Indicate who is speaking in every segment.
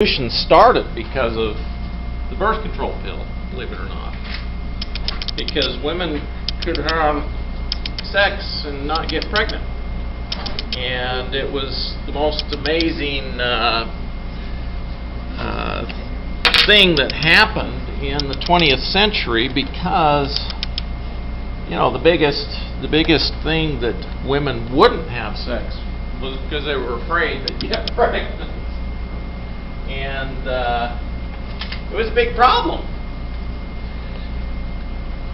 Speaker 1: revolution started because of the birth control pill, believe it or not. Because women could have sex and not get pregnant. And it was the most amazing thing that happened in the 20th century because, you know, the biggest thing that women wouldn't have sex was because they were afraid to get pregnant. And it was a big problem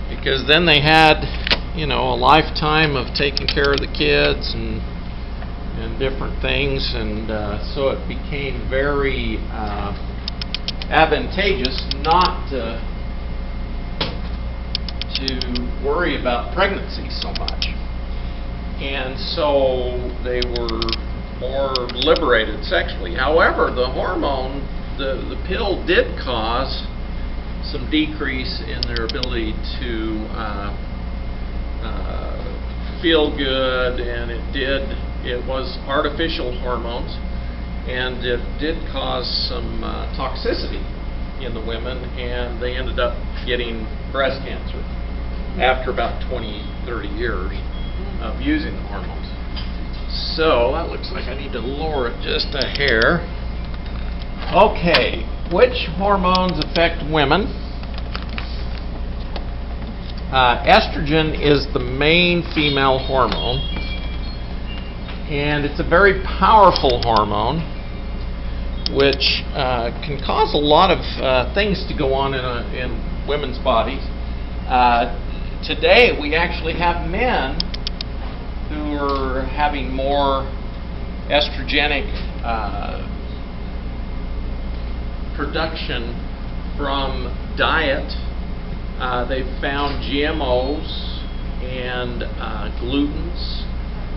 Speaker 1: because then they had, you know, a lifetime of taking care of the kids and different things, and so it became very advantageous not to worry about pregnancy so much, and so they were more liberated sexually. However, the hormone, the pill did cause some decrease in their ability to feel good, and it was artificial hormones, and it did cause some toxicity in the women, and they ended up getting breast cancer after about 20-30 years of using the hormones. So that looks like I need to lower it just a hair. Okay, which hormones affect women? Estrogen is the main female hormone, and it's a very powerful hormone which can cause a lot of things to go on in women's bodies. Today we actually have men who are having more estrogenic production from diet. They've found GMOs and glutens,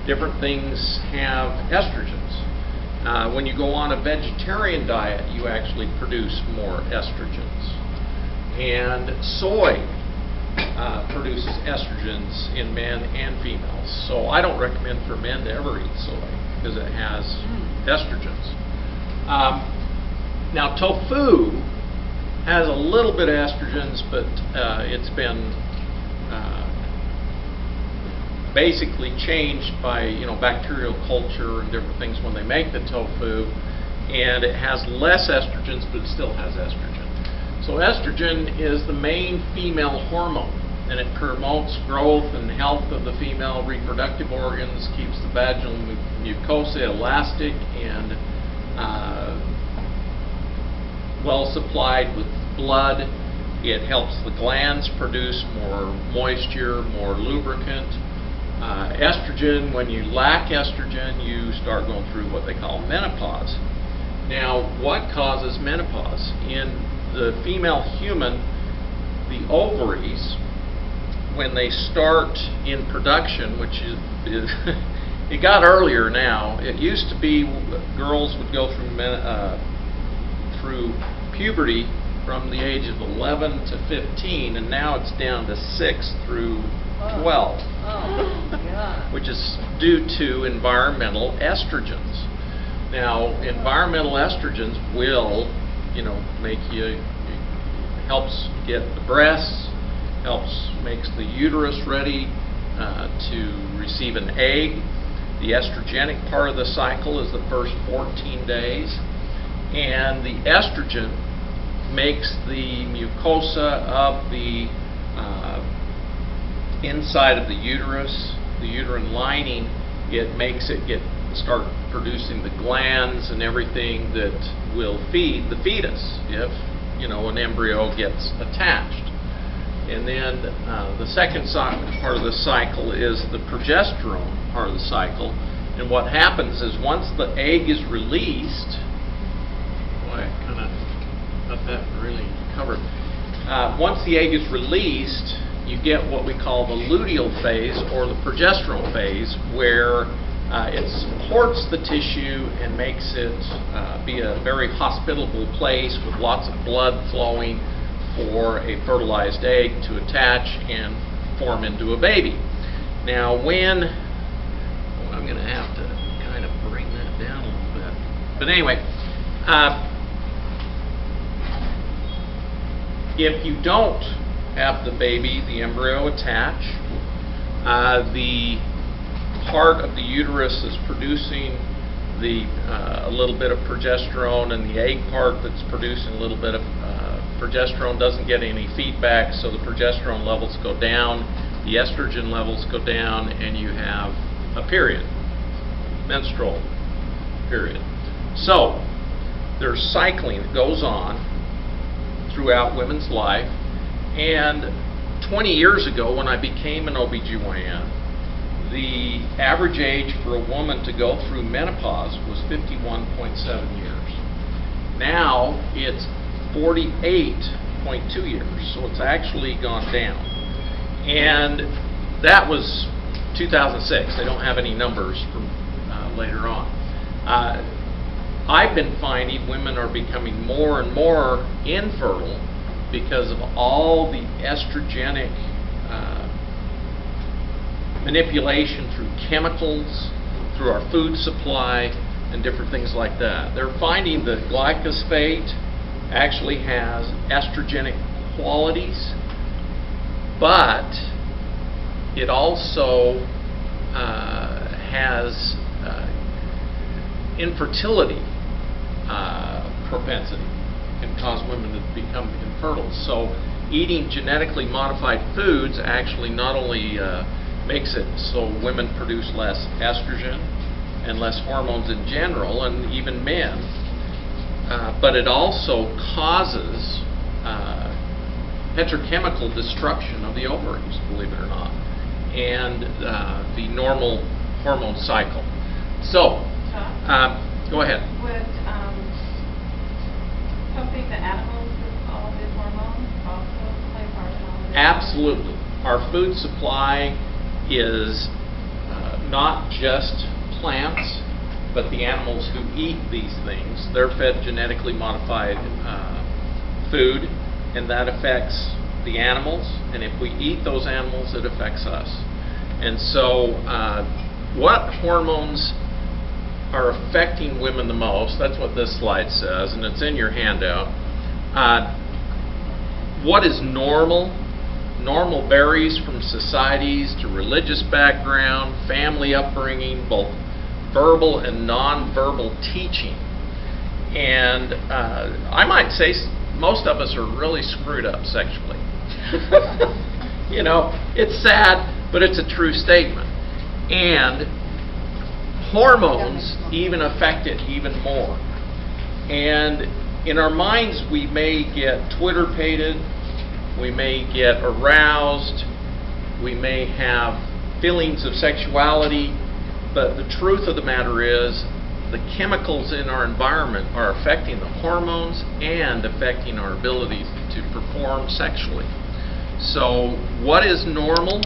Speaker 1: different things have estrogens. When you go on a vegetarian diet, you actually produce more estrogens. And soy produces estrogens in men and females. So I don't recommend for men to ever eat soy because it has estrogens. Now tofu has a little bit of estrogens, but it's been basically changed by, you know, bacterial culture and different things when they make the tofu, and it has less estrogens, but it still has estrogen. So estrogen is the main female hormone, and it promotes growth and health of the female reproductive organs, keeps the vaginal mucosa elastic and well supplied with blood. It helps the glands produce more moisture, more lubricant. Estrogen, when you lack estrogen, you start going through what they call menopause. Now, what causes menopause? In the female human, the ovaries, when they start in production, which is it got earlier now. It used to be girls would go through puberty from the age of 11 to 15, and now it's down to 6 through 12, which is due to environmental estrogens. Now, environmental estrogens will, you know, helps get the breasts, makes the uterus ready to receive an egg. The estrogenic part of the cycle is the first 14 days, and the estrogen makes the mucosa of the inside of the uterus, the uterine lining, it makes it start producing the glands and everything that will feed the fetus if, you know, an embryo gets attached. And then the second part of the cycle is the progesterone part of the cycle. And what happens is once the egg is released, boy, I kind of got that really covered. Once the egg is released, you get what we call the luteal phase or the progesterone phase, where it supports the tissue and makes it be a very hospitable place with lots of blood flowing for a fertilized egg to attach and form into a baby. Now I'm going to have to kind of bring that down a little bit. But anyway, If you don't have the baby, the embryo attach, the part of the uterus is producing a little bit of progesterone, and the egg part that's producing a little bit of progesterone doesn't get any feedback, so the progesterone levels go down, the estrogen levels go down, and you have a period, menstrual period. So there's cycling that goes on throughout women's life, and 20 years ago when I became an OBGYN, the average age for a woman to go through menopause was 51.7 years. Now it's 48.2 years, so it's actually gone down. And that was 2006. They don't have any numbers from later on. I've been finding women are becoming more and more infertile because of all the estrogenic manipulation through chemicals, through our food supply, and different things like that. They're finding that glyphosate actually has estrogenic qualities, but it also has infertility propensity, can cause women to become infertile. So eating genetically modified foods actually not only makes it so women produce less estrogen and less hormones in general, and even men, but it also causes petrochemical destruction of the ovaries, believe it or not, and the normal hormone cycle. So, go ahead.
Speaker 2: Would pumping the animals with all of these hormones also play a part in all of this?
Speaker 1: Absolutely. Our food supply is not just plants, but the animals who eat these things. They're fed genetically modified food, and that affects the animals, and if we eat those animals, it affects us. And so what hormones are affecting women the most, that's what this slide says, and it's in your handout. What is normal? Normal varies from societies to religious background, family upbringing, both verbal and non-verbal teaching. And I might say most of us are really screwed up sexually. You know, it's sad, but it's a true statement. And hormones even affect it even more. And in our minds, we may get Twitter-pated, we may get aroused, we may have feelings of sexuality, but the truth of the matter is the chemicals in our environment are affecting the hormones and affecting our ability to perform sexually. So what is normal?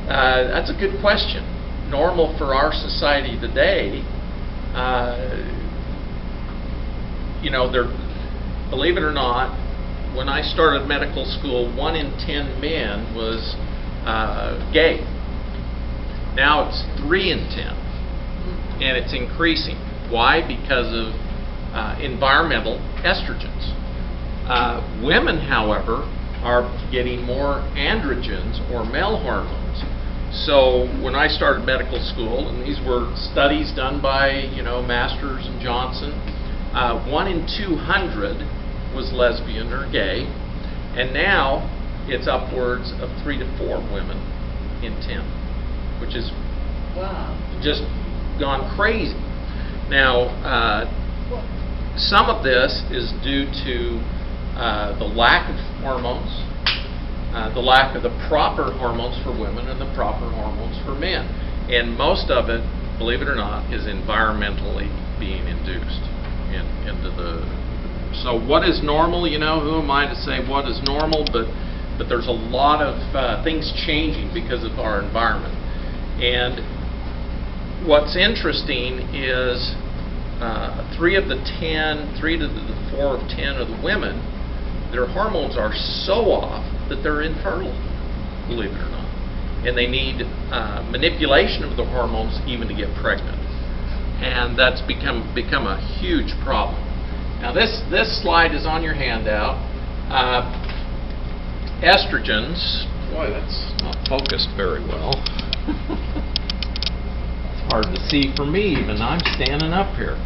Speaker 1: That's a good question. Normal for our society today, you know, believe it or not, when I started medical school, 1 in 10 men was gay. Now it's 3 in 10, and it's increasing. Why? Because of environmental estrogens. Women, however, are getting more androgens or male hormones. So when I started medical school, and these were studies done by, Masters and Johnson, 1 in 200 was lesbian or gay, and now it's upwards of 3 to 4 women in 10, which is just gone crazy. Now, some of this is due to the lack of hormones, the lack of the proper hormones for women and the proper hormones for men. And most of it, believe it or not, is environmentally being induced into the... So what is normal? Who am I to say what is normal? But there's a lot of things changing because of our environment. And what's interesting is 3 to the 4 of 10 of the women, their hormones are so off that they're infertile, believe it or not. And they need manipulation of the hormones even to get pregnant. And that's become a huge problem. Now this slide is on your handout. estrogens, boy, that's not focused very well. It's hard to see for me even. I'm standing up here.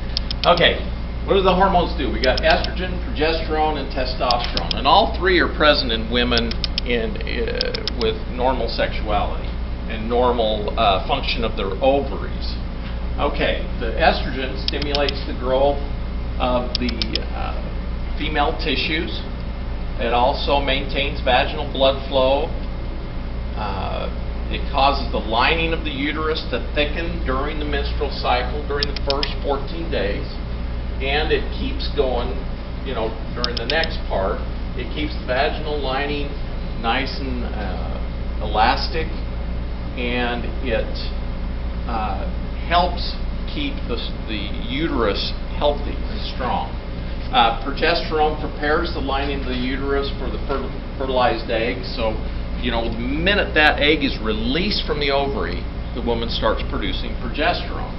Speaker 1: Okay, what do the hormones do? We got estrogen, progesterone, and testosterone, and all three are present in women with normal sexuality and normal function of their ovaries. Okay, the estrogen stimulates the growth of the female tissues. It also maintains vaginal blood flow. It causes the lining of the uterus to thicken during the menstrual cycle, during the first 14 days. And it keeps going, you know, during the next part. It keeps the vaginal lining nice and elastic, and it helps keep the uterus healthy and strong. Progesterone prepares the lining of the uterus for the fertilized egg. So, you know, the minute that egg is released from the ovary, the woman starts producing progesterone,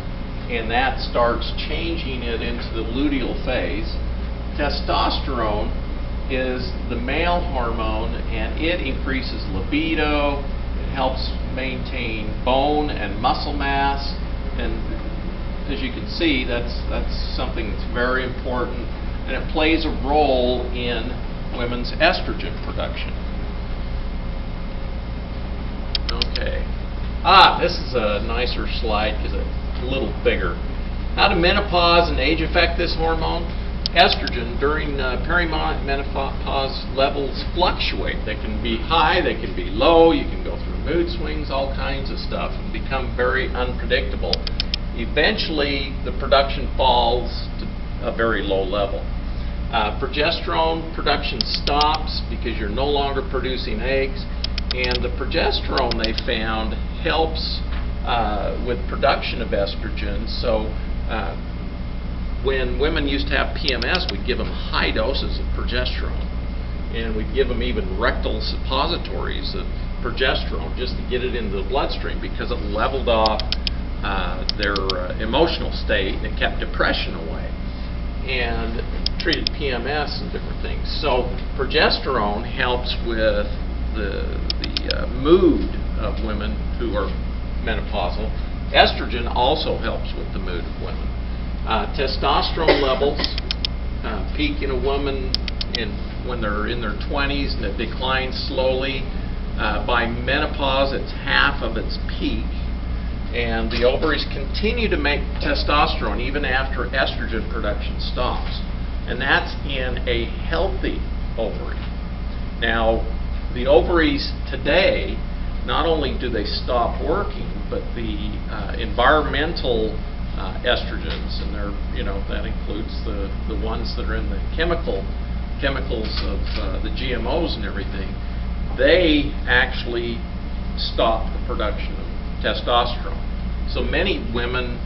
Speaker 1: and that starts changing it into the luteal phase. Testosterone is the male hormone, and it increases libido. It helps maintain bone and muscle mass, and as you can see, that's something that's very important, and it plays a role in women's estrogen production. Okay. This is a nicer slide because it's a little bigger. How do menopause and age affect this hormone? Estrogen during perimenopause levels fluctuate. They can be high, they can be low, you can go through mood swings, all kinds of stuff, and become very unpredictable. Eventually, the production falls to a very low level. Progesterone production stops because you're no longer producing eggs, and the progesterone, they found, helps with production of estrogen. So when women used to have PMS, we'd give them high doses of progesterone, and we'd give them even rectal suppositories of progesterone just to get it into the bloodstream, because it leveled off their emotional state, and it kept depression away, and treated PMS and different things. So progesterone helps with the mood of women who are menopausal. Estrogen also helps with the mood of women. Testosterone levels peak in a woman when they're in their 20s, and it declines slowly. By menopause, it's half of its peak, and the ovaries continue to make testosterone even after estrogen production stops, and that's in a healthy ovary. Now, the ovaries today, not only do they stop working, but the environmental estrogens, and they're, you know, that includes the ones that are in the chemicals of the GMOs and everything, they actually stop the production of testosterone. So many women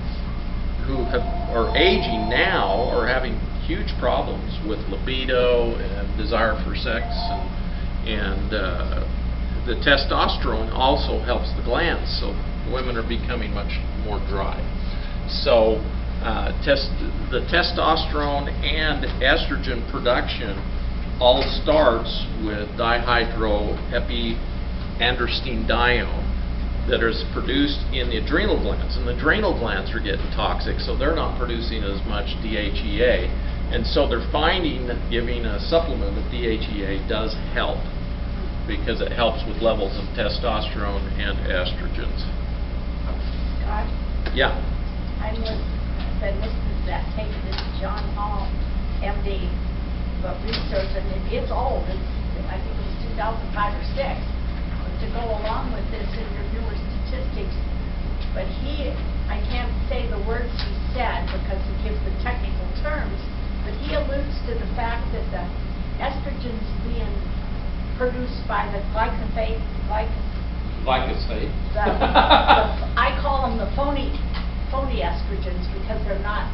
Speaker 1: who are aging now are having huge problems with libido and desire for sex, and the testosterone also helps the glands, so women are becoming much more dry. So the testosterone and estrogen production all starts with dihydroepiandrosterone that is produced in the adrenal glands, and the adrenal glands are getting toxic, so they're not producing as much DHEA, and so they're finding that giving a supplement of DHEA does help, because it helps with levels of testosterone and estrogens.
Speaker 3: Scott?
Speaker 1: Yeah.
Speaker 3: I've been listening to that tape. This is John Hall, MD, but research, and it's old. I think it was 2005 or 6. To go along with this in your newer statistics, but I can't say the words he said because he gives the technical terms, but he alludes to the fact that the estrogens being produced by the glyphosate, I call them the phony estrogens because they're not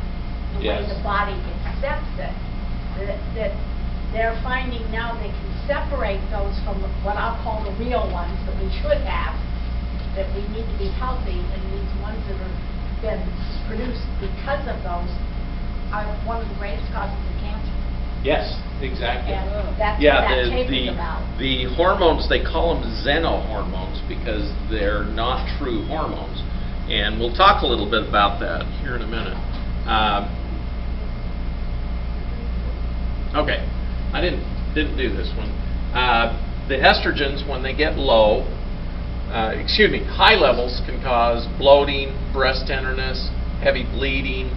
Speaker 3: the way the body accepts it. That they're finding now they can separate those from what I'll call the real ones that we should have, that we need to be healthy, and these ones that have been produced because of those are one of the greatest causes of cancer.
Speaker 1: Yes, exactly.
Speaker 3: And that's what
Speaker 1: Yeah,
Speaker 3: that tape is about.
Speaker 1: the hormones, they call them xenohormones because they're not true hormones. And we'll talk a little bit about that here in a minute. Okay, I didn't do this one. The estrogens, when they get low, high levels can cause bloating, breast tenderness, heavy bleeding.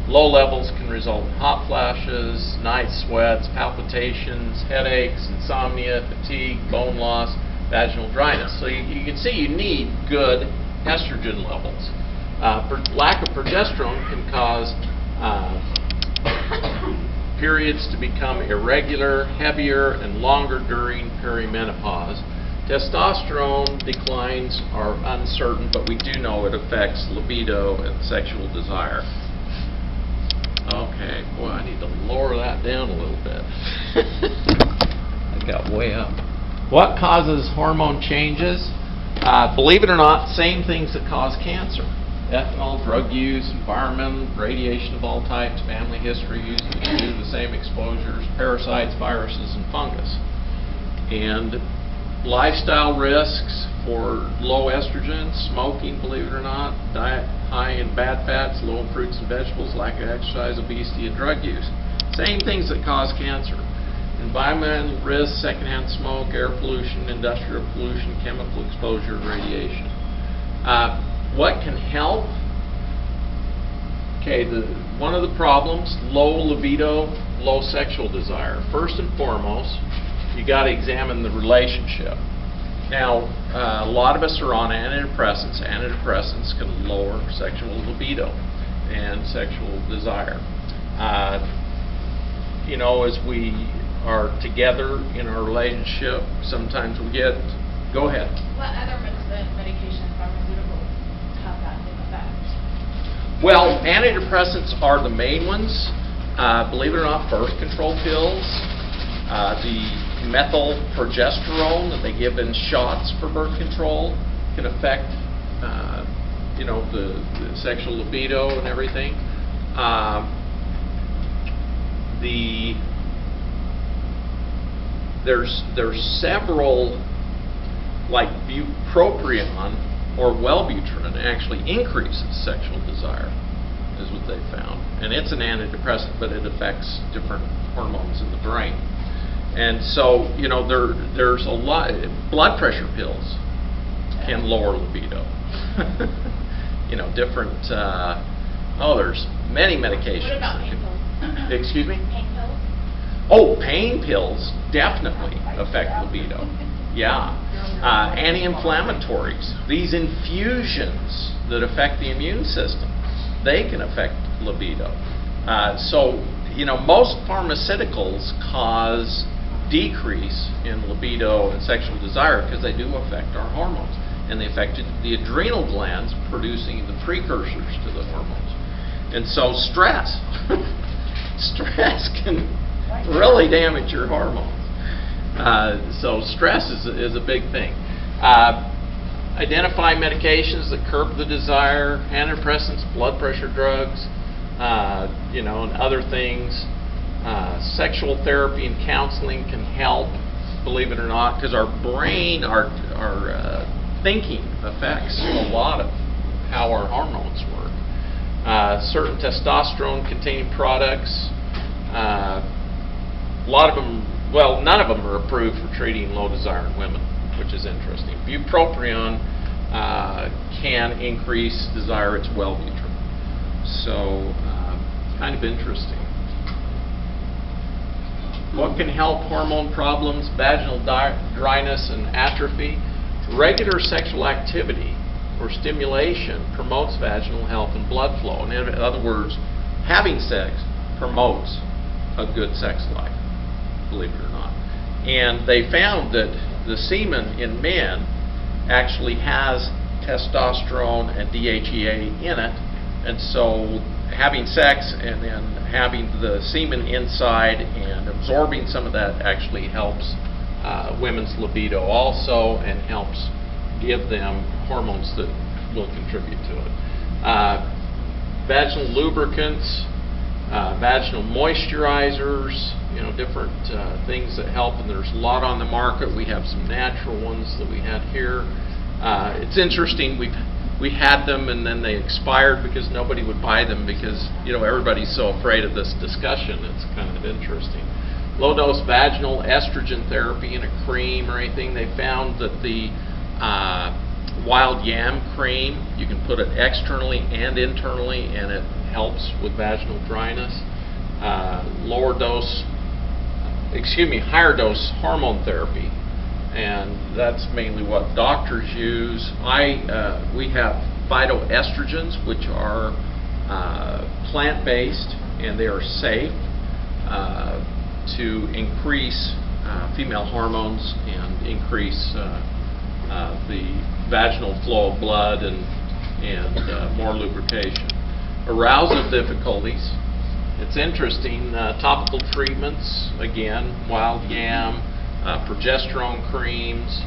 Speaker 1: Low levels can result in hot flashes, night sweats, palpitations, headaches, insomnia, fatigue, bone loss, vaginal dryness. So you can see you need good estrogen levels. Lack of progesterone can cause periods to become irregular, heavier, and longer during perimenopause. Testosterone declines are uncertain, but we do know it affects libido and sexual desire. Okay, boy, I need to lower that down a little bit. I got way up. What causes hormone changes? Believe it or not, same things that cause cancer. Ethanol, drug use, environment, radiation of all types, family history, use due to the same exposures, parasites, viruses, and fungus. And lifestyle risks for low estrogen, smoking, believe it or not, diet high in bad fats, low in fruits and vegetables, lack of exercise, obesity, and drug use. Same things that cause cancer. Environmental risks, secondhand smoke, air pollution, industrial pollution, chemical exposure, and radiation. What can help? Okay, one of the problems, low libido, low sexual desire. First and foremost, you got to examine the relationship. Now, a lot of us are on antidepressants. Antidepressants can lower sexual libido and sexual desire. As we are together in our relationship, sometimes we get, go ahead.
Speaker 2: What other medications, pharmaceuticals, have that same effect?
Speaker 1: Well, antidepressants are the main ones. Believe it or not, birth control pills, the methylprogesterone that they give in shots for birth control can affect, the sexual libido and everything. There's several, like bupropion or Wellbutrin actually increases sexual desire, is what they found. And it's an antidepressant, but it affects different hormones in the brain. And so, there's a lot. Blood pressure pills can lower libido. Different. There's many medications.
Speaker 2: What about pain pills?
Speaker 1: Excuse me?
Speaker 2: Pain pills?
Speaker 1: Oh, pain pills definitely affect libido. Yeah. Anti-inflammatories. These infusions that affect the immune system, they can affect libido. Most pharmaceuticals cause decrease in libido and sexual desire because they do affect our hormones, and they affect the adrenal glands producing the precursors to the hormones. And so stress can really damage your hormones. So stress is a big thing. Identify medications that curb the desire, antidepressants, blood pressure drugs, and other things. Sexual therapy and counseling can help, believe it or not, because our brain, our thinking affects a lot of how our hormones work. Certain testosterone-containing products, a lot of them, none of them are approved for treating low desire in women, which is interesting. Bupropion can increase desire, it's Wellbutrin. So, kind of interesting. What can help hormone problems, vaginal dryness and atrophy? Regular sexual activity or stimulation promotes vaginal health and blood flow. In other words, having sex promotes a good sex life, believe it or not. And they found that the semen in men actually has testosterone and DHEA in it, and so having sex and then having the semen inside and absorbing some of that actually helps women's libido also, and helps give them hormones that will contribute to it. Vaginal lubricants, vaginal moisturizers, different things that help, and there's a lot on the market. We have some natural ones that we had here. It's interesting, we had them and then they expired because nobody would buy them because everybody's so afraid of this discussion. It's kind of interesting. Low dose vaginal estrogen therapy in a cream or anything. They found that the wild yam cream, you can put it externally and internally, and it helps with vaginal dryness. Higher dose hormone therapy, and that's mainly what doctors use. We have phytoestrogens, which are plant-based, and they are safe to increase female hormones and increase the vaginal flow of blood and more lubrication. Arousal difficulties. It's interesting. Topical treatments, again, wild yam, progesterone creams.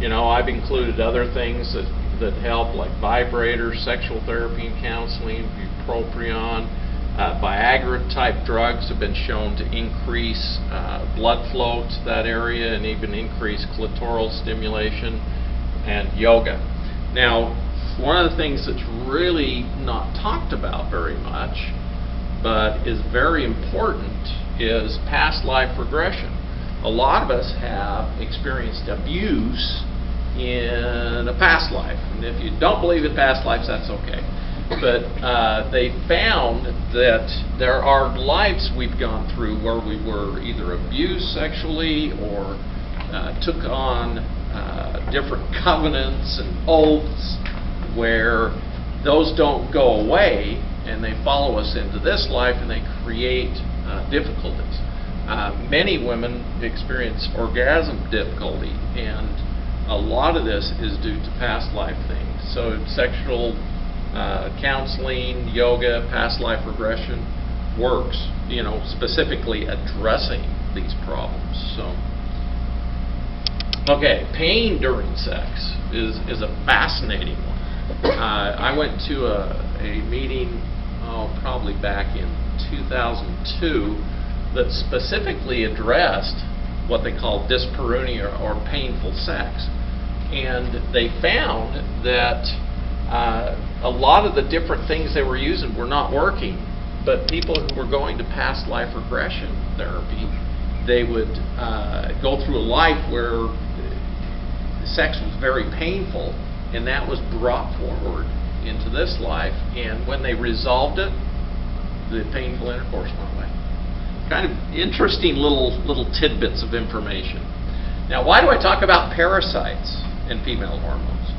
Speaker 1: I've included other things that help, like vibrators, sexual therapy and counseling, bupropion. Viagra-type drugs have been shown to increase blood flow to that area and even increase clitoral stimulation, and yoga. Now, one of the things that's really not talked about very much, but is very important, is past life regression. A lot of us have experienced abuse in a past life, and if you don't believe in past lives, that's okay. But they found that there are lives we've gone through where we were either abused sexually or took on different covenants and oaths, where those don't go away and they follow us into this life and they create difficulties. Many women experience orgasm difficulty, and a lot of this is due to past life things. So sexual counseling, yoga, past life regression works, specifically addressing these problems. So, okay, pain during sex is a fascinating one. I went to a meeting, probably back in 2002, that specifically addressed what they call dyspareunia, or painful sex. And they found that a lot of the different things they were using were not working, but people who were going to past life regression therapy, they would go through a life where sex was very painful, and that was brought forward into this life, and when they resolved it, the painful intercourse went away. Kind of interesting little tidbits of information. Now, why do I talk about parasites and female hormones?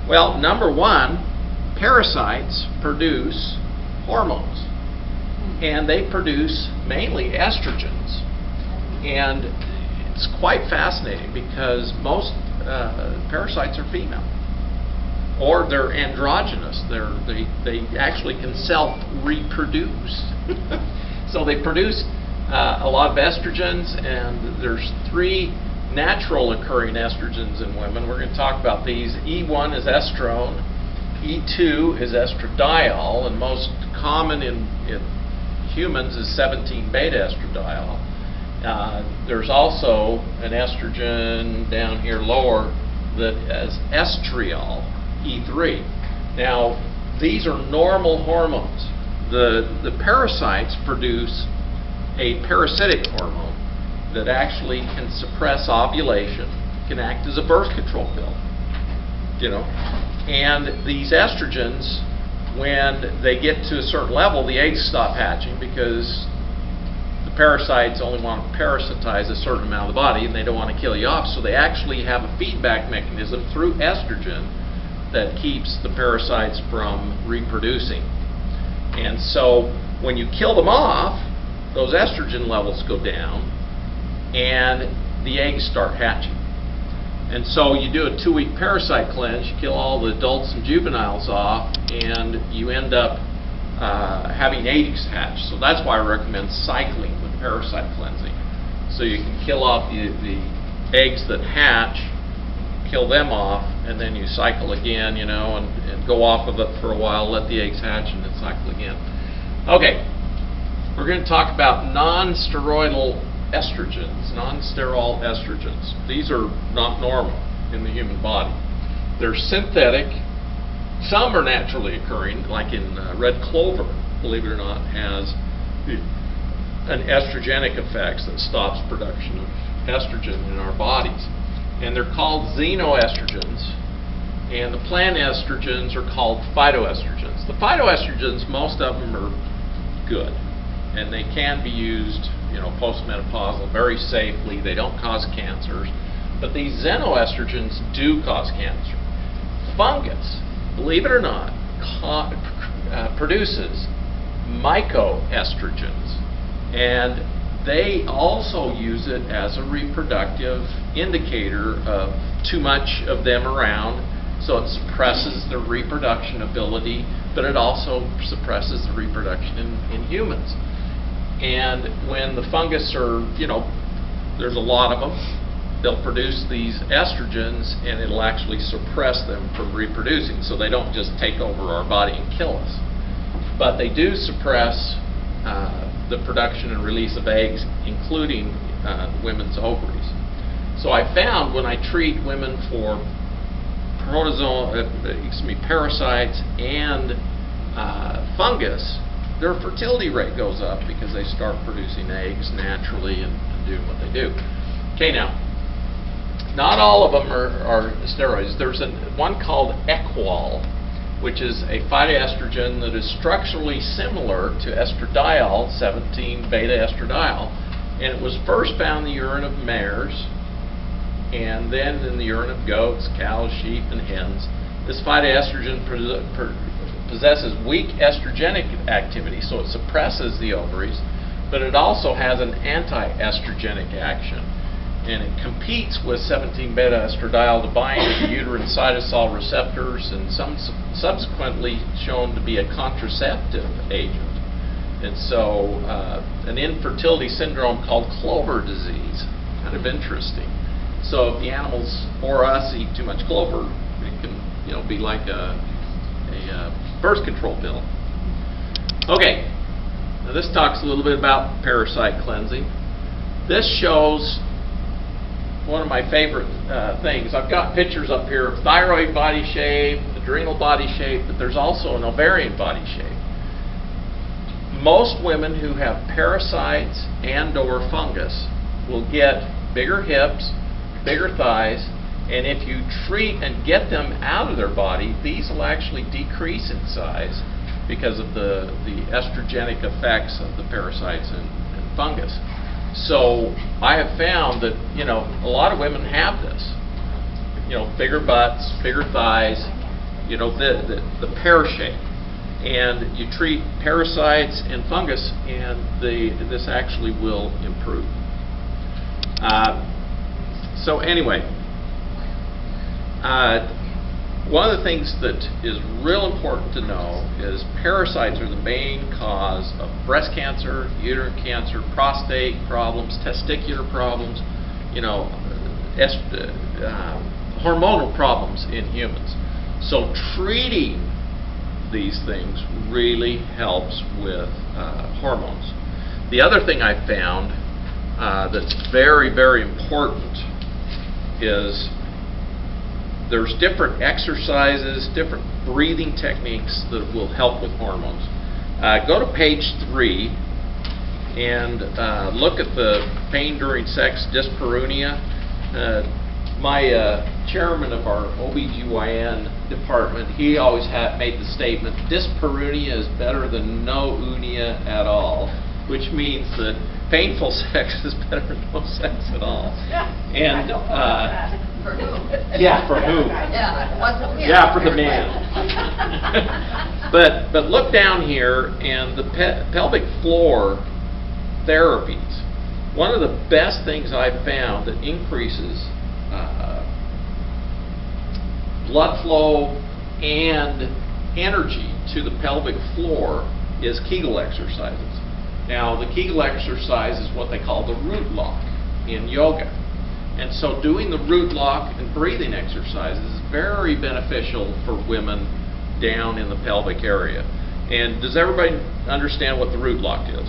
Speaker 1: Well, number one, parasites produce hormones, and they produce mainly estrogens. And it's quite fascinating because most parasites are female, or they're androgynous. They actually can self-reproduce. So they produce a lot of estrogens, and there's 3 natural occurring estrogens in women. We're going to talk about these. E1 is estrone, E2 is estradiol, and most common in humans is 17-beta estradiol. There's also an estrogen down here lower that is estriol, E3. Now, these are normal hormones. The parasites produce a parasitic hormone that actually can suppress ovulation, can act as a birth control pill. And these estrogens, when they get to a certain level, the eggs stop hatching because the parasites only want to parasitize a certain amount of the body, and they don't want to kill you off. So they actually have a feedback mechanism through estrogen that keeps the parasites from reproducing. And so when you kill them off, those estrogen levels go down, and the eggs start hatching. And so you do a 2-week parasite cleanse, you kill all the adults and juveniles off, and you end up having eggs hatch. So that's why I recommend cycling with parasite cleansing. So you can kill off the eggs that hatch, kill them off, and then you cycle again, and go off of it for a while, let the eggs hatch, and then cycle again. Okay. We're going to talk about non-steroidal estrogens, non-steroidal estrogens. These are not normal in the human body. They're synthetic. Some are naturally occurring, like in red clover, believe it or not, has an estrogenic effect that stops production of estrogen in our bodies. And they're called xenoestrogens. And the plant estrogens are called phytoestrogens. The phytoestrogens, most of them are good, and they can be used, postmenopausal very safely. They don't cause cancers, but these xenoestrogens do cause cancer. Fungus, believe it or not, produces mycoestrogens, and they also use it as a reproductive indicator of too much of them around. So it suppresses the reproduction ability, but it also suppresses the reproduction in humans. And when the fungus are, there's a lot of them, they'll produce these estrogens, and it'll actually suppress them from reproducing, so they don't just take over our body and kill us. But they do suppress the production and release of eggs, including women's ovaries. So I found when I treat women for parasites and fungus, their fertility rate goes up because they start producing eggs naturally and doing what they do. Okay, now, not all of them are steroids. There's one called Equal, which is a phytoestrogen that is structurally similar to estradiol, 17-beta-estradiol, and it was first found in the urine of mares, and then in the urine of goats, cows, sheep, and hens. This phytoestrogen possesses weak estrogenic activity, so it suppresses the ovaries, but it also has an anti-estrogenic action, and it competes with 17-beta-estradiol to bind to uterine cytosol receptors, and subsequently shown to be a contraceptive agent. And so an infertility syndrome called clover disease, kind of interesting. So if the animals or us eat too much clover, it can be like a birth control pill. Okay, now this talks a little bit about parasite cleansing. This shows one of my favorite things. I've got pictures up here of thyroid body shape, adrenal body shape, but there's also an ovarian body shape. Most women who have parasites and/or fungus will get bigger hips, bigger thighs, and if you treat and get them out of their body, these will actually decrease in size because of the estrogenic effects of the parasites and fungus. So I have found that a lot of women have this, bigger butts, bigger thighs, the pear shape, and you treat parasites and fungus, and this actually will improve. So anyway, one of the things that is real important to know is parasites are the main cause of breast cancer, uterine cancer, prostate problems, testicular problems, hormonal problems in humans. So treating these things really helps with hormones. The other thing I found that's very, very important is there's different exercises, different breathing techniques that will help with hormones. Go to page 3 and look at the pain during sex, dyspareunia. My chairman of our OBGYN department, he always made the statement, dyspareunia is better than no unia at all, which means that painful sex is better than no sex at all. And
Speaker 2: For who?
Speaker 1: yeah, for who?
Speaker 2: Yeah, what's the
Speaker 1: Yeah, for the man. But look down here, and the pelvic floor therapies. One of the best things I've found that increases blood flow and energy to the pelvic floor is Kegel exercises. Now, the Kegel exercise is what they call the root lock in yoga. And so doing the root lock and breathing exercises is very beneficial for women down in the pelvic area. And does everybody understand what the root lock is?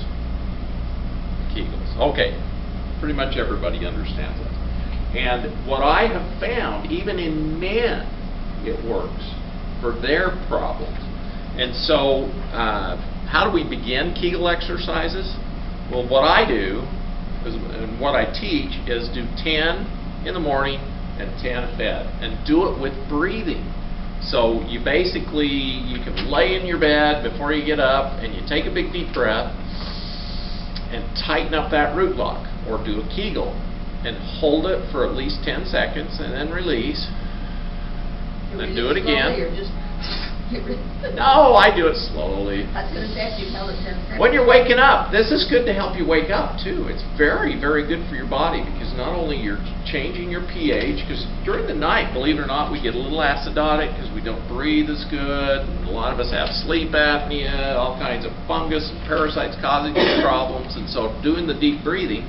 Speaker 1: Kegels. Okay, pretty much everybody understands that. And what I have found, even in men, it works for their problems. And so, how do we begin Kegel exercises? Well, what I do, and what I teach, is do 10 in the morning and 10 at bed. And do it with breathing. So you basically, you can lay in your bed before you get up, and you take a big deep breath, and tighten up that root lock, or do a Kegel, and hold it for at least 10 seconds, and then release. Then do it again. No, I do it slowly.
Speaker 3: I was going to say, if you held it 10 seconds.
Speaker 1: When you're waking up, this is good to help you wake up too. It's very, very good for your body, because not only you're changing your pH, because during the night, believe it or not, we get a little acidotic because we don't breathe as good. And a lot of us have sleep apnea, all kinds of fungus and parasites causing these problems. And so doing the deep breathing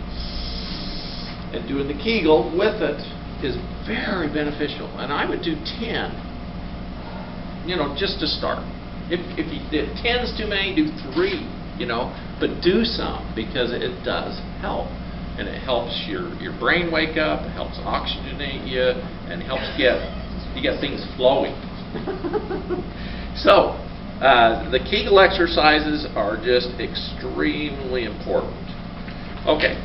Speaker 1: and doing the Kegel with it is very beneficial. And I would do 10. Just to start. If 10's too many, do 3, but do some, because it does help. And it helps your brain wake up, it helps oxygenate you, and helps get things flowing. So, the Kegel exercises are just extremely important. Okay.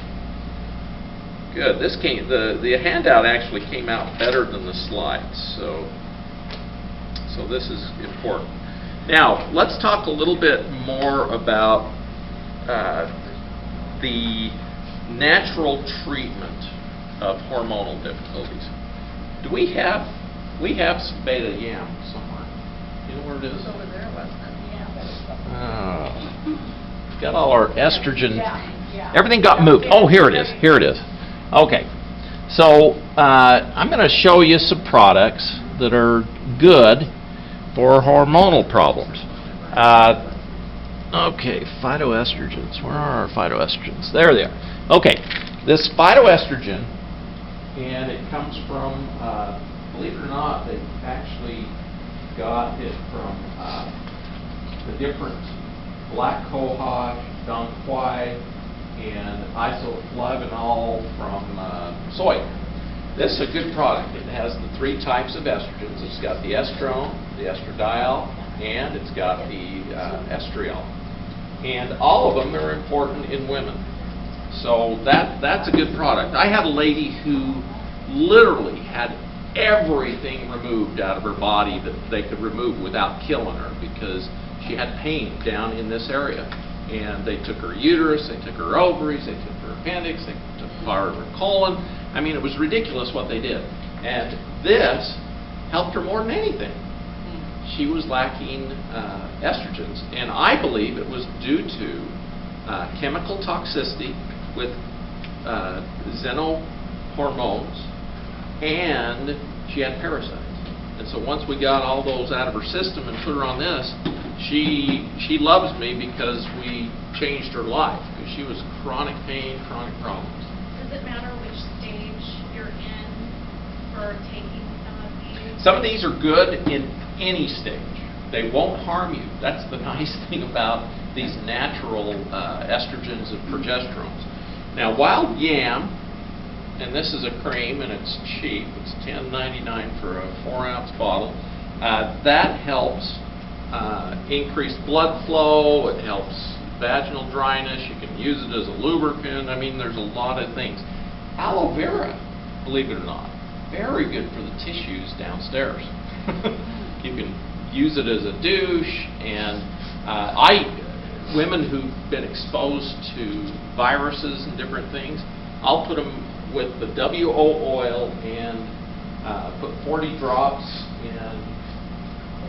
Speaker 1: Good. The handout actually came out better than the slides, so this is important. Now, let's talk a little bit more about the natural treatment of hormonal difficulties. We have some beta yam somewhere. You know where it is?
Speaker 2: It's over there, wasn't it?
Speaker 1: Oh. Got all our estrogen.
Speaker 3: Yeah.
Speaker 1: Everything got moved. Oh, here it is. Here it is. Okay. So I'm going to show you some products that are good for hormonal problems. Okay, phytoestrogens. Where are our phytoestrogens? There they are. Okay, this phytoestrogen, and it comes from, believe it or not, they actually got it from the different black cohosh, dong quai, and isoflavonol from soy. This is a good product. It has the 3 types of estrogens. It's got the estrone, the estradiol, and it's got the estriol. And all of them are important in women. So that's a good product. I had a lady who literally had everything removed out of her body that they could remove without killing her, because she had pain down in this area. And they took her uterus, they took her ovaries, they took her appendix, they took part of her colon. I mean, it was ridiculous what they did. And this helped her more than anything. She was lacking estrogens, and I believe it was due to chemical toxicity with xenohormones, and she had parasites. And so once we got all those out of her system and put her on this, she loves me because we changed her life, because she was chronic pain, chronic problems.
Speaker 2: Does it matter which stage you're in for taking some of these?
Speaker 1: Some of these are good in any stage. They won't harm you. That's the nice thing about these natural estrogens and progesterones. Now, wild yam, and this is a cream, and it's cheap. It's $10.99 for a 4-ounce bottle. That helps increase blood flow. It helps vaginal dryness. You can use it as a lubricant. I mean, there's a lot of things. Aloe vera, believe it or not, very good for the tissues downstairs. You can use it as a douche, and women who've been exposed to viruses and different things, I'll put them with the WO oil and put 40 drops in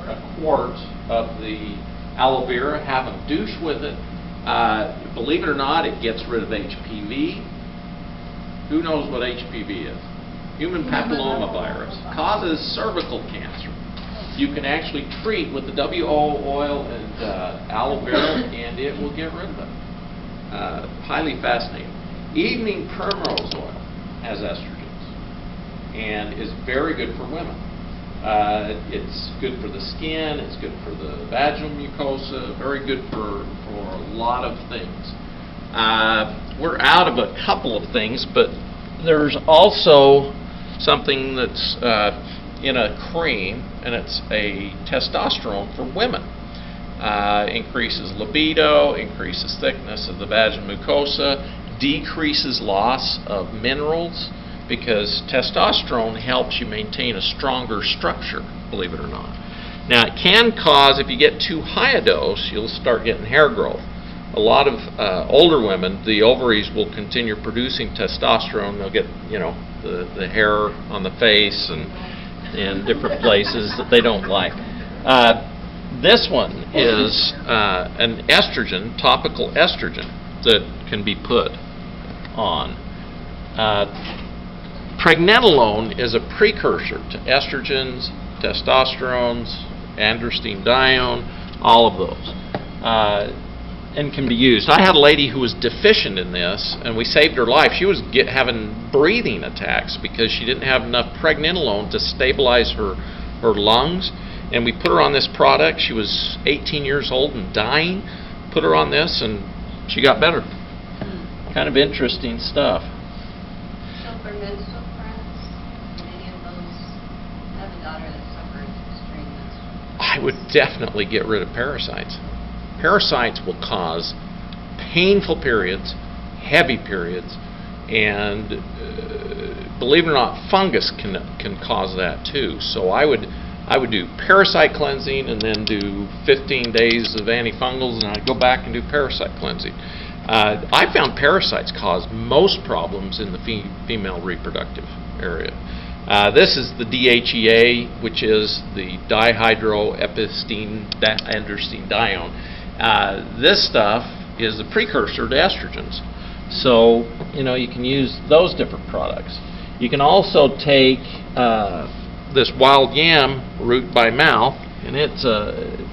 Speaker 1: a quart of the aloe vera, have them douche with it. Believe it or not, it gets rid of HPV. Who knows what HPV is? Human papilloma virus. Causes cervical cancer. You can actually treat with the WO oil and aloe vera, and it will get rid of it. Highly fascinating. Evening primrose oil has estrogens and is very good for women. It's good for the skin, it's good for the vaginal mucosa, very good for a lot of things. we're out of a couple of things, but there's also something that's in a cream, and it's a testosterone for women. Increases libido, increases thickness of the vaginal mucosa, decreases loss of minerals, because testosterone helps you maintain a stronger structure, believe it or not. Now, it can cause, if you get too high a dose, you'll start getting hair growth. A lot of older women, the ovaries will continue producing testosterone. They'll get, the hair on the face and different places that they don't like. This one is an estrogen, topical estrogen, that can be put on. Pregnenolone is a precursor to estrogens, testosterones, androstenedione, all of those, and can be used. I had a lady who was deficient in this, and we saved her life. She was having breathing attacks because she didn't have enough pregnenolone to stabilize her lungs, and we put her on this product. She was 18 years old and dying. Put her on this, and she got better. Kind of interesting stuff.
Speaker 4: So for menstrual cramps, any of those, I have a daughter that suffers extreme menstrual.
Speaker 1: I would definitely get rid of parasites. Parasites will cause painful periods, heavy periods, and believe it or not, fungus can cause that too. So I would do parasite cleansing and then do 15 days of antifungals, and I'd go back and do parasite cleansing. I found parasites cause most problems in the female reproductive area. This is the DHEA, which is the dihydroepiandrosterone. This stuff is the precursor to estrogens. So, you can use those different products. You can also take this wild yam root by mouth, and it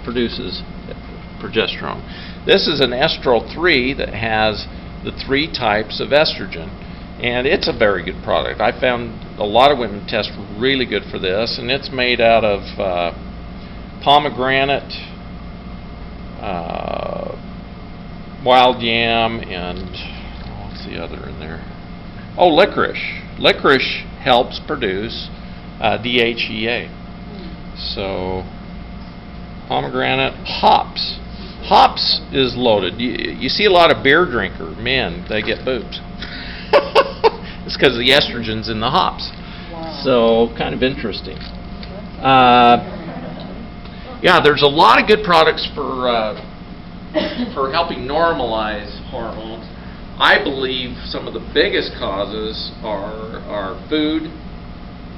Speaker 1: produces progesterone. This is an estrol 3 that has the 3 types of estrogen, and it's a very good product. I found a lot of women test really good for this, and it's made out of pomegranate, wild yam, and what's the other in there? Oh, licorice. Licorice helps produce DHEA. So, pomegranate, hops. Hops is loaded. You see a lot of beer drinker men, they get boobs. It's because of the estrogens in the hops.
Speaker 3: Wow.
Speaker 1: So, kind of interesting. Yeah, there's a lot of good products for helping normalize hormones. I believe some of the biggest causes are food,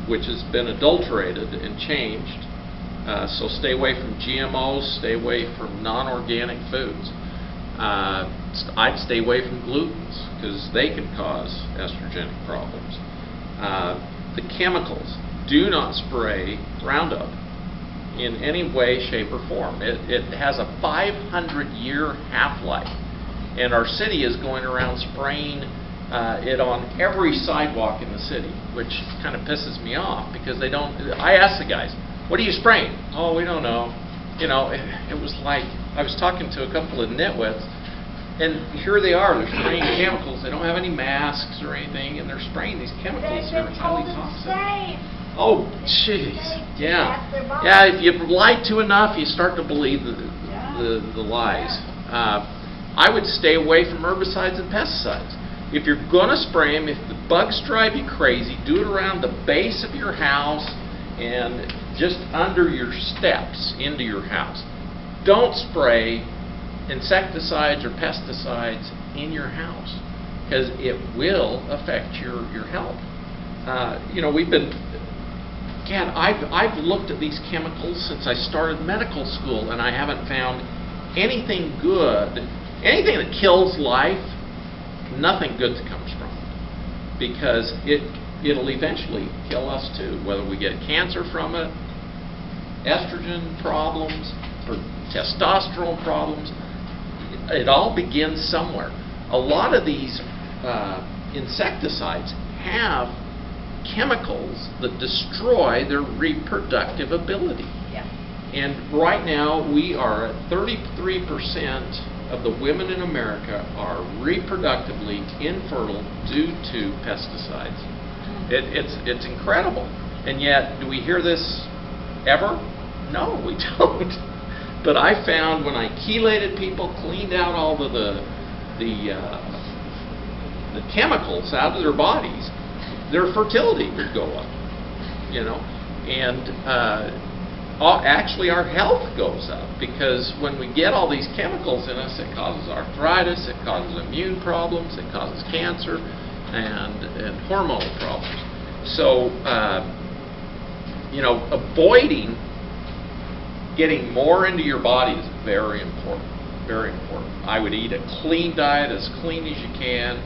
Speaker 1: which has been adulterated and changed. So stay away from GMOs, stay away from non-organic foods. I'd stay away from glutens because they can cause estrogenic problems. The chemicals, do not spray Roundup in any way, shape, or form. It has a 500-year half-life, and our city is going around spraying it on every sidewalk in the city, which kind of pisses me off because they don't. I ask the guys, "What are you spraying?" "Oh, we don't know." It was like I was talking to a couple of nitwits, and here they are. They're spraying chemicals. They don't have any masks or anything, and they're spraying these chemicals that are highly toxic. Oh, jeez. Yeah. Yeah, if you lie to enough, you start to believe the lies. I would stay away from herbicides and pesticides. If you're going to spray them, if the bugs drive you crazy, do it around the base of your house and just under your steps into your house. Don't spray insecticides or pesticides in your house because it will affect your health. We've been... Again, I've looked at these chemicals since I started medical school, and I haven't found anything good, anything that kills life. Nothing good comes from it because it'll eventually kill us too, whether we get cancer from it, estrogen problems, or testosterone problems. It all begins somewhere. A lot of these insecticides have chemicals that destroy their reproductive ability.
Speaker 3: Yeah.
Speaker 1: And right now we are at 33% of the women in America are reproductively infertile due to pesticides. It's incredible. And yet, do we hear this ever? No, we don't. But I found when I chelated people, cleaned out all of the chemicals out of their bodies, their fertility would go up, you know, and actually our health goes up, because when we get all these chemicals in us, it causes arthritis, it causes immune problems, it causes cancer, and hormonal problems. So, you know, avoiding getting more into your body is very important, very important. I would eat a clean diet, as clean as you can.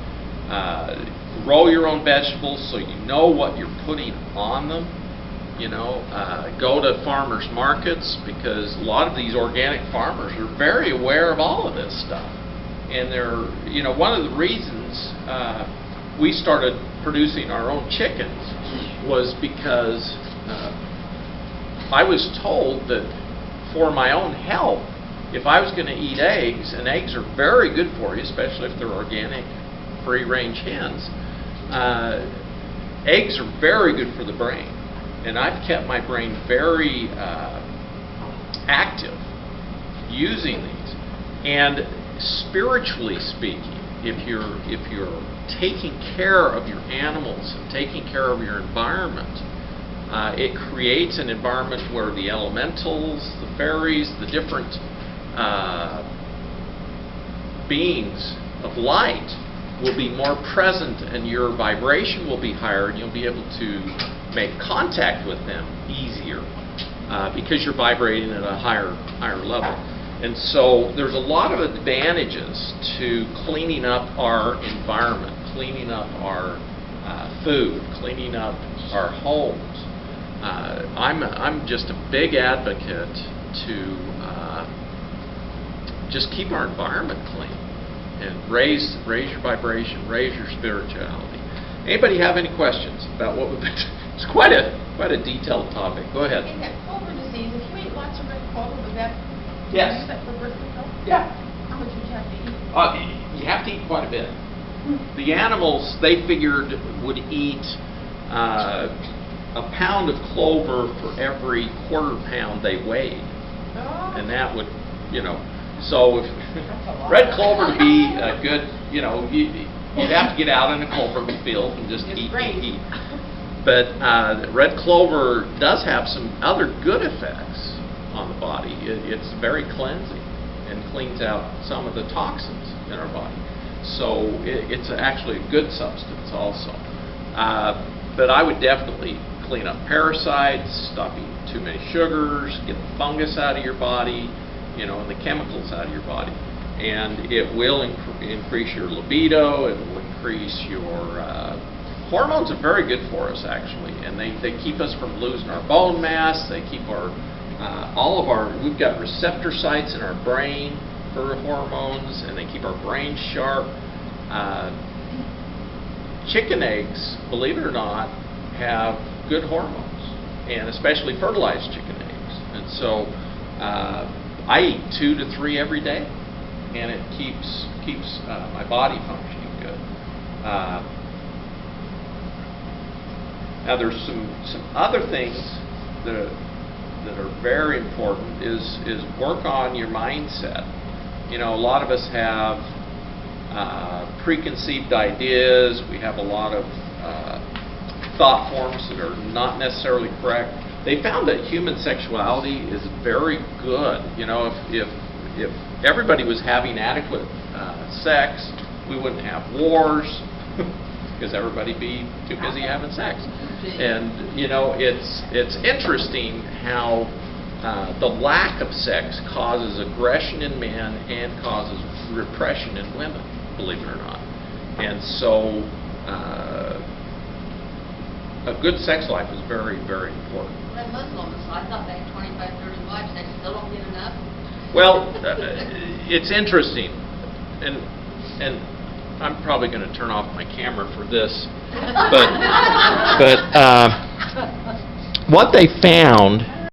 Speaker 1: Grow your own vegetables so you know what you're putting on them. You know, go to farmers markets, because a lot of these organic farmers are very aware of all of this stuff. And they're, you know, one of the reasons we started producing our own chickens was because I was told that for my own health, if I was going to eat eggs, and eggs are very good for you, especially if they're organic, free-range hens, eggs are very good for the brain. And I've kept my brain very active using these. And spiritually speaking, if you're taking care of your animals and taking care of your environment, it creates an environment where the elementals, the fairies, the different beings of light will be more present, and your vibration will be higher, and you'll be able to make contact with them easier because you're vibrating at a higher level. And so there's a lot of advantages to cleaning up our environment, cleaning up our food, cleaning up our homes. I'm just a big advocate to just keep our environment clean and raise your vibration, raise your spirituality. Anybody have any questions about what we've been? It's quite a detailed topic. Go ahead.
Speaker 5: In that clover disease, if you eat lots of red clover, would that
Speaker 1: Yes.
Speaker 5: use that for birth control?
Speaker 1: Yeah.
Speaker 5: How much would you have to eat?
Speaker 1: You have to eat quite a bit. The animals, they figured, would eat a pound of clover for every quarter pound they weighed.
Speaker 5: Oh.
Speaker 1: And that would, you know, so if red clover to be a good, you know, you'd have to get out in a clover field and just eat. But red clover does have some other good effects on the body. It's very cleansing and cleans out some of the toxins in our body. So it's actually a good substance also. But I would definitely clean up parasites, stop eating too many sugars, get the fungus out of your body, you know, and the chemicals out of your body. And it will increase your libido, it will increase your hormones are very good for us, actually, and they keep us from losing our bone mass. They keep our we've got receptor sites in our brain for hormones, and they keep our brain sharp. Chicken eggs, believe it or not, have good hormones, and especially fertilized chicken eggs. And so I eat 2 to 3 every day, and it keeps my body functioning good. Now there's some other things that are very important is work on your mindset. You know, a lot of us have preconceived ideas. We have a lot of thought forms that are not necessarily correct. They found that human sexuality is very good. You know, if everybody was having adequate sex, we wouldn't have wars because everybody'd be too busy having sex. And you know, it's interesting how the lack of sex causes aggression in men and causes repression in women, believe it or not. And so a good sex life is very, very important.
Speaker 4: Well, Muslims, I thought they had 25, 30 wives, they still don't get enough.
Speaker 1: Well, it's interesting, and I'm probably going to turn off my camera for this, but what they found